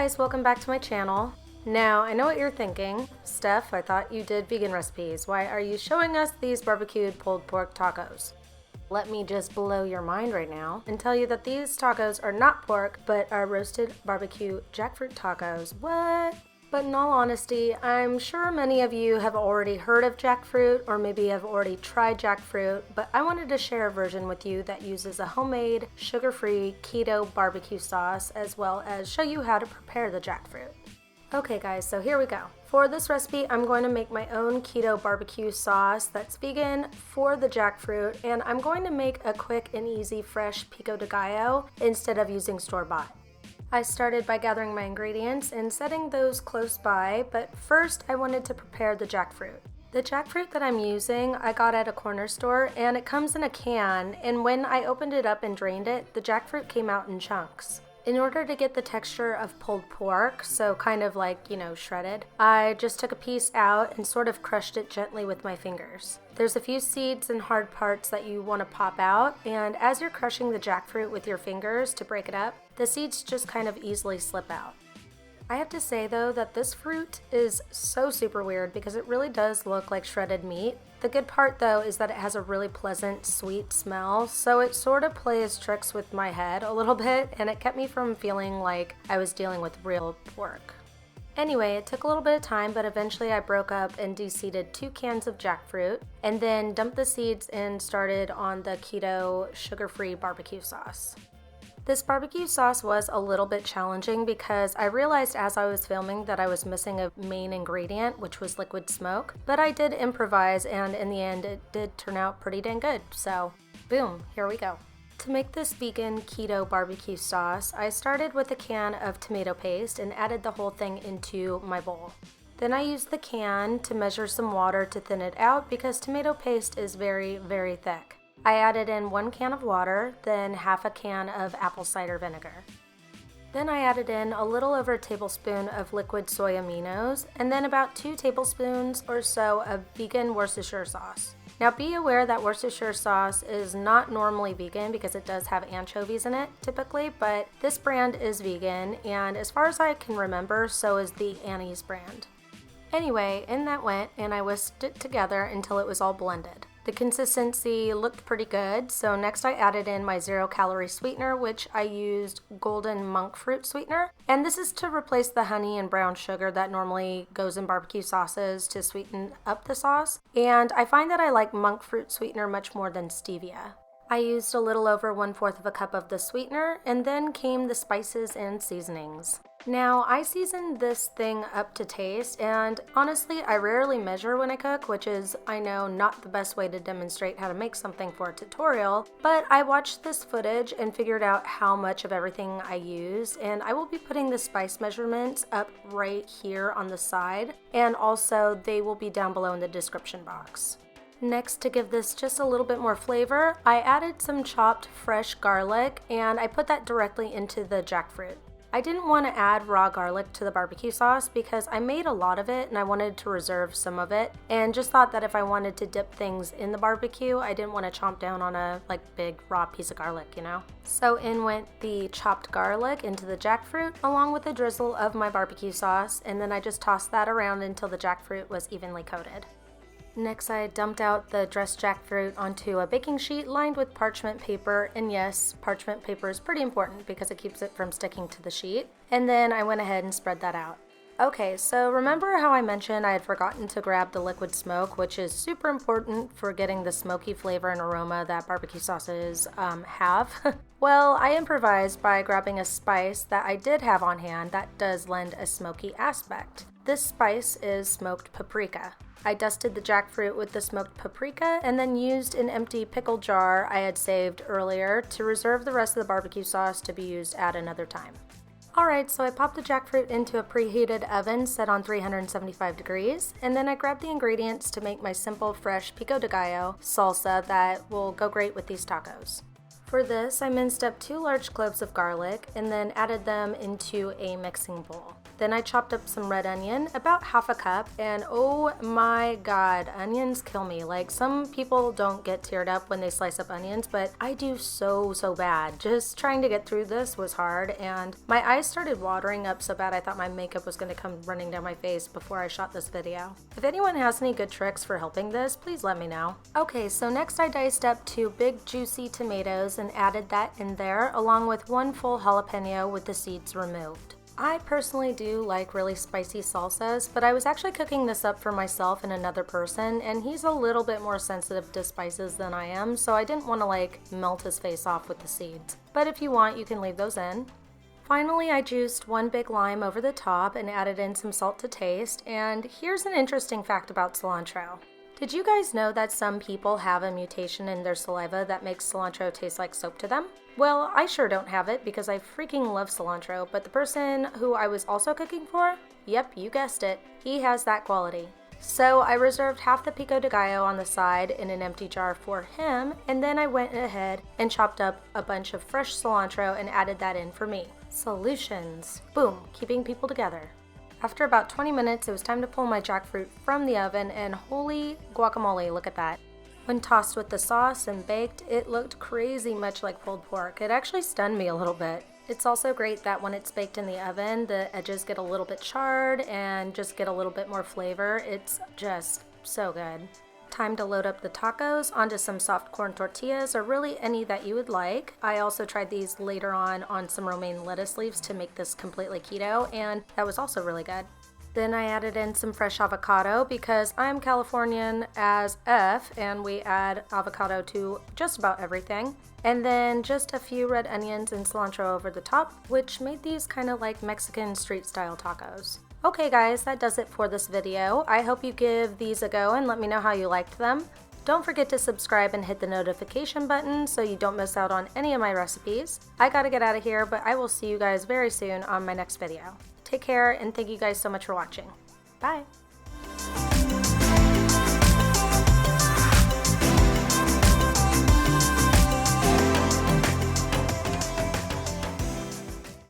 guys, welcome back to my channel. Now, I know what you're thinking. Steph, I thought you did vegan recipes. Why are you showing us these barbecued pulled pork tacos? Let me just blow your mind right now and tell you that these tacos are not pork, but are roasted barbecue jackfruit tacos. What? But in all honesty, I'm sure many of you have already heard of jackfruit or maybe have already tried jackfruit, but I wanted to share a version with you that uses a homemade, sugar-free keto barbecue sauce as well as show you how to prepare the jackfruit. Okay guys, so here we go. For this recipe, I'm going to make my own keto barbecue sauce that's vegan for the jackfruit, and I'm going to make a quick and easy fresh Pico de Gallo instead of using store-bought. I started by gathering my ingredients and setting those close by, but first I wanted to prepare the jackfruit. The jackfruit that I'm using I got at a corner store, and it comes in a can, and when I opened it up and drained it, the jackfruit came out in chunks. In order to get the texture of pulled pork, so kind of like, shredded, I just took a piece out and sort of crushed it gently with my fingers. There's a few seeds and hard parts that you want to pop out, and as you're crushing the jackfruit with your fingers to break it up, the seeds just kind of easily slip out. I have to say though that this fruit is so super weird because it really does look like shredded meat. The good part though is that it has a really pleasant sweet smell, so it sort of plays tricks with my head a little bit, and it kept me from feeling like I was dealing with real pork. Anyway, it took a little bit of time, but eventually I broke up and de-seeded 2 cans of jackfruit and then dumped the seeds and started on the keto sugar-free barbecue sauce. This barbecue sauce was a little bit challenging because I realized as I was filming that I was missing a main ingredient, which was liquid smoke, but I did improvise, and in the end it did turn out pretty dang good, so boom, here we go. To make this vegan keto barbecue sauce, I started with a can of tomato paste and added the whole thing into my bowl. Then I used the can to measure some water to thin it out because tomato paste is very, very thick. I added in 1 can of water, then half a can of apple cider vinegar. Then I added in a little over a tablespoon of liquid soy aminos, and then about 2 tablespoons or so of vegan Worcestershire sauce. Now be aware that Worcestershire sauce is not normally vegan because it does have anchovies in it typically, but this brand is vegan, and as far as I can remember, so is the Annie's brand. Anyway, in that went, and I whisked it together until it was all blended. The consistency looked pretty good, so next I added in my 0-calorie sweetener, which I used golden monk fruit sweetener. And this is to replace the honey and brown sugar that normally goes in barbecue sauces to sweeten up the sauce. And I find that I like monk fruit sweetener much more than stevia. I used a little over 1/4 of a cup of the sweetener, and then came the spices and seasonings. Now, I seasoned this thing up to taste, and honestly, I rarely measure when I cook, which is, I know, not the best way to demonstrate how to make something for a tutorial, but I watched this footage and figured out how much of everything I use, and I will be putting the spice measurements up right here on the side, and also they will be down below in the description box. Next, to give this just a little bit more flavor, I added some chopped fresh garlic, and I put that directly into the jackfruit. I didn't want to add raw garlic to the barbecue sauce because I made a lot of it and I wanted to reserve some of it, and just thought that if I wanted to dip things in the barbecue, I didn't want to chomp down on a big raw piece of garlic, So in went the chopped garlic into the jackfruit along with a drizzle of my barbecue sauce, and then I just tossed that around until the jackfruit was evenly coated. Next, I dumped out the dressed jackfruit onto a baking sheet lined with parchment paper, and yes, parchment paper is pretty important because it keeps it from sticking to the sheet, and then I went ahead and spread that out. Okay, so remember how I mentioned I had forgotten to grab the liquid smoke, which is super important for getting the smoky flavor and aroma that barbecue sauces have? Well, I improvised by grabbing a spice that I did have on hand that does lend a smoky aspect. This spice is smoked paprika. I dusted the jackfruit with the smoked paprika and then used an empty pickle jar I had saved earlier to reserve the rest of the barbecue sauce to be used at another time. Alright, so I popped the jackfruit into a preheated oven set on 375 degrees, and then I grabbed the ingredients to make my simple fresh Pico de Gallo salsa that will go great with these tacos. For this, I minced up 2 large cloves of garlic and then added them into a mixing bowl. Then I chopped up some red onion, about half a cup, and oh my god, onions kill me. Like, some people don't get teared up when they slice up onions, but I do so bad. Just trying to get through this was hard, and my eyes started watering up so bad I thought my makeup was going to come running down my face before I shot this video. If anyone has any good tricks for helping this, please let me know. Okay, so next I diced up 2 big juicy tomatoes and added that in there, along with 1 full jalapeno with the seeds removed. I personally do like really spicy salsas, but I was actually cooking this up for myself and another person, and he's a little bit more sensitive to spices than I am, so I didn't want to like melt his face off with the seeds. But if you want, you can leave those in. Finally, I juiced 1 big lime over the top and added in some salt to taste, and here's an interesting fact about cilantro. Did you guys know that some people have a mutation in their saliva that makes cilantro taste like soap to them? Well, I sure don't have it because I freaking love cilantro, but the person who I was also cooking for, yep, you guessed it, he has that quality. So I reserved half the Pico de Gallo on the side in an empty jar for him, and then I went ahead and chopped up a bunch of fresh cilantro and added that in for me. Solutions. Boom, keeping people together. After about 20 minutes, it was time to pull my jackfruit from the oven, and holy guacamole, look at that. When tossed with the sauce and baked, it looked crazy much like pulled pork. It actually stunned me a little bit. It's also great that when it's baked in the oven, the edges get a little bit charred and just get a little bit more flavor. It's just so good. Time to load up the tacos onto some soft corn tortillas, or really any that you would like. I also tried these later on some romaine lettuce leaves to make this completely keto, and that was also really good. Then I added in some fresh avocado because I'm Californian as F and we add avocado to just about everything. And then just a few red onions and cilantro over the top, which made these kind of like Mexican street style tacos. Okay guys, that does it for this video. I hope you give these a go and let me know how you liked them. Don't forget to subscribe and hit the notification button so you don't miss out on any of my recipes. I gotta get out of here, but I will see you guys very soon on my next video. Take care and thank you guys so much for watching. Bye!